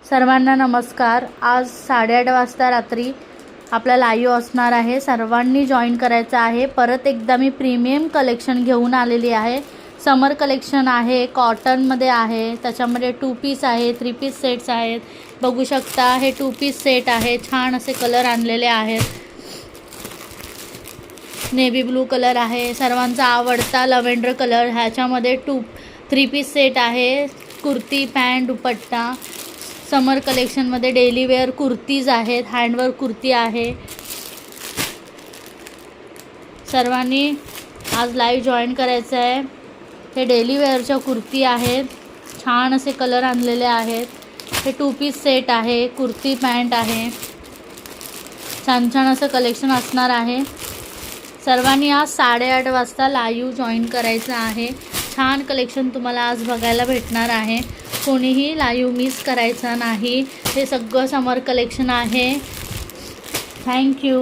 सर्वांना नमस्कार। आज 8:30 वाजता रात्री आपला लाईव्ह असणार आहे। सर्वांनी जॉईन करायचं आहे। परत एकदा मी प्रीमियम कलेक्शन घेऊन आलेली आहे। समर कलेक्शन आहे, कॉटनमध्ये आहे, त्याच्यामध्ये 2 पीस आहे, 3 पीस सेट्स आहेत। बघू शकता हे 2 पीस सेट आहे। छान असे कलर आणलेले आहेत। नेव्ही ब्लू कलर आहे, सर्वांचा आवडता लव्हेंडर कलर। ह्याच्यामध्ये 3 पीस सेट आहे, कुर्ती, पॅन्ट, दुपट्टा। समर कलेक्शनमध्ये डेली वेअर कुर्तीज आहेत, हँडवर्क कुर्ती आहे। सर्वांनी आज लाईव्ह जॉईन करायचं आहे। हे डेली वेअरच्या कुर्ती आहेत, छान असे कलर आणलेले आहेत। हे 2 पीस सेट आहे, कुर्ती पॅन्ट आहे। छान छान असं कलेक्शन असणार आहे। सर्वांनी आज 8:30 वाजता लाईव्ह जॉईन करायचं आहे। छान कलेक्शन तुम्हाला आज बघायला भेटणार आहे। कोणीही लाईव्ह मिस करायचा नाही। हे सगळं समर कलेक्शन आहे। थँक्यू।